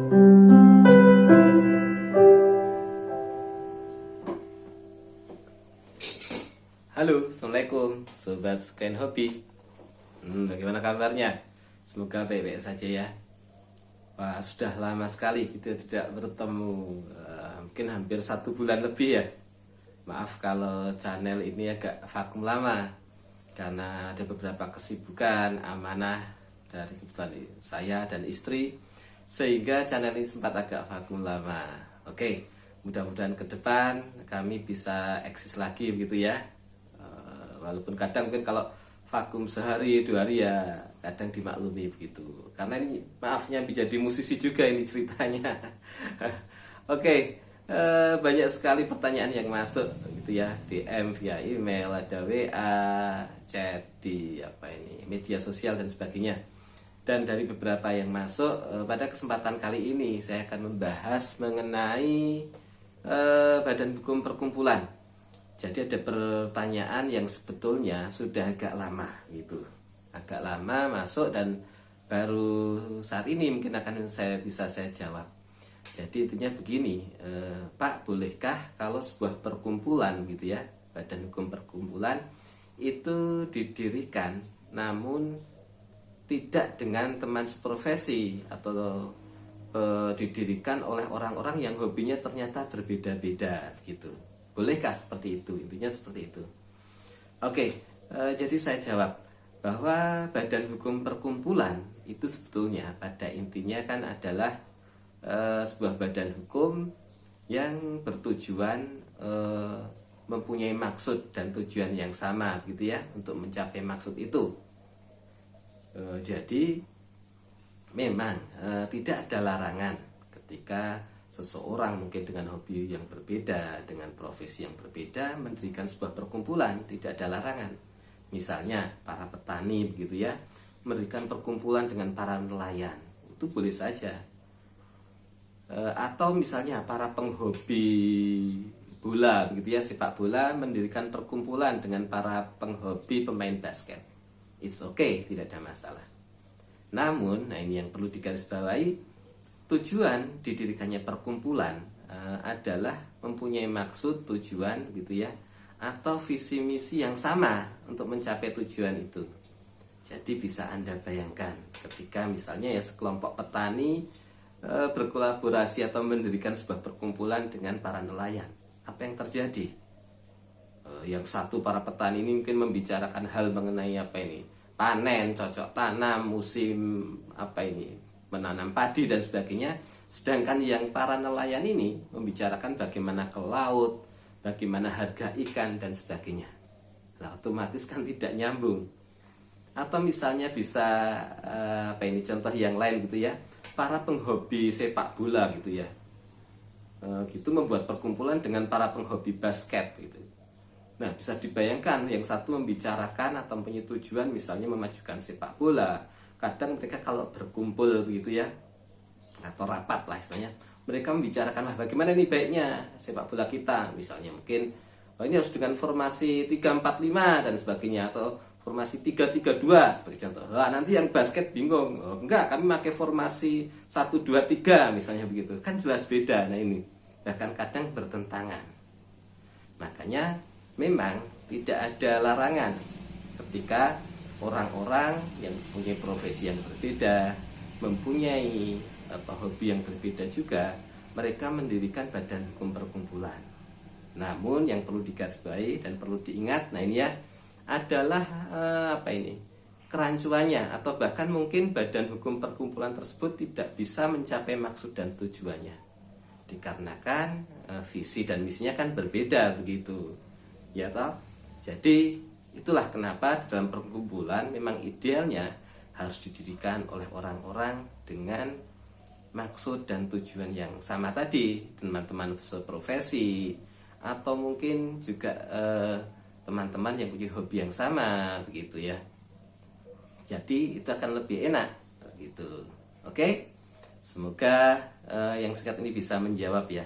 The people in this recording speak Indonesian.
Halo, Assalamualaikum Sobat Sukain Hobi. Bagaimana kabarnya? Semoga baik-baik saja ya. Wah, sudah lama sekali kita tidak bertemu, mungkin hampir 1 bulan lebih ya. Maaf kalau channel ini agak vakum lama, karena ada beberapa kesibukan, amanah dari kebetulan saya dan istri, sehingga channel ini sempat agak vakum lama. Oke, mudah-mudahan ke depan kami bisa eksis lagi begitu ya. Walaupun kadang mungkin kalau vakum sehari 2 hari ya kadang dimaklumi begitu, karena ini maafnya menjadi musisi juga ini ceritanya. Oke, banyak sekali pertanyaan yang masuk gitu ya, DM via email, ada WA, chat di media sosial dan sebagainya. Dan dari beberapa yang masuk, pada kesempatan kali ini saya akan membahas mengenai Badan Hukum Perkumpulan. Jadi ada pertanyaan yang sebetulnya sudah agak lama gitu, agak lama masuk dan baru saat ini mungkin akan bisa saya jawab. Jadi intinya begini, Pak, bolehkah kalau sebuah perkumpulan gitu ya, Badan Hukum Perkumpulan itu didirikan namun tidak dengan teman seprofesi atau didirikan oleh orang-orang yang hobinya ternyata berbeda-beda gitu. Bolehkah seperti itu? Intinya seperti itu. Oke, jadi saya jawab bahwa Badan Hukum Perkumpulan itu sebetulnya pada intinya kan adalah sebuah badan hukum yang bertujuan mempunyai maksud dan tujuan yang sama gitu ya, untuk mencapai maksud itu. Jadi memang tidak ada larangan ketika seseorang mungkin dengan hobi yang berbeda, dengan profesi yang berbeda, mendirikan sebuah perkumpulan, tidak ada larangan. Misalnya para petani begitu ya, mendirikan perkumpulan dengan para nelayan, itu boleh saja. Atau misalnya para penghobi bola begitu ya, sepak bola, mendirikan perkumpulan dengan para penghobi pemain basket. It's okay, tidak ada masalah. Namun, nah ini yang perlu digarisbawahi, tujuan didirikannya perkumpulan adalah mempunyai maksud, tujuan gitu ya, atau visi misi yang sama untuk mencapai tujuan itu. Jadi bisa Anda bayangkan ketika misalnya ya sekelompok petani berkolaborasi atau mendirikan sebuah perkumpulan dengan para nelayan, apa yang terjadi? Yang satu, para petani ini mungkin membicarakan hal mengenai panen, cocok tanam, musim menanam padi dan sebagainya. Sedangkan yang para nelayan ini membicarakan bagaimana ke laut, bagaimana harga ikan dan sebagainya. Nah, otomatis kan tidak nyambung. Atau misalnya bisa contoh yang lain gitu ya, para penghobi sepak bola gitu ya, gitu membuat perkumpulan dengan para penghobi basket gitu. Nah, bisa dibayangkan yang satu membicarakan atau punya tujuan misalnya memajukan sepak bola. Kadang mereka kalau berkumpul begitu ya, atau rapat lah istilahnya, mereka membicarakan bagaimana nih baiknya sepak bola kita. Misalnya mungkin ini harus dengan formasi 3-4-5 dan sebagainya, atau formasi 3-3-2 sebagai contoh. Nanti yang basket bingung, enggak, kami pakai formasi 1-2-3 misalnya begitu. Kan jelas beda. Nah ini bahkan kadang bertentangan. Makanya memang tidak ada larangan ketika orang-orang yang mempunyai profesi yang berbeda, mempunyai hobi yang berbeda juga, mereka mendirikan badan hukum perkumpulan. Namun yang perlu digarisbawahi dan perlu diingat, nah ini ya, adalah kerancuannya, atau bahkan mungkin badan hukum perkumpulan tersebut tidak bisa mencapai maksud dan tujuannya, dikarenakan visi dan misinya kan berbeda begitu ya toh. Jadi itulah kenapa di dalam perkumpulan memang idealnya harus didirikan oleh orang-orang dengan maksud dan tujuan yang sama tadi, teman-teman seprofesi, atau mungkin juga teman-teman yang punya hobi yang sama begitu ya. Jadi itu akan lebih enak gitu. Oke? Semoga yang singkat ini bisa menjawab ya.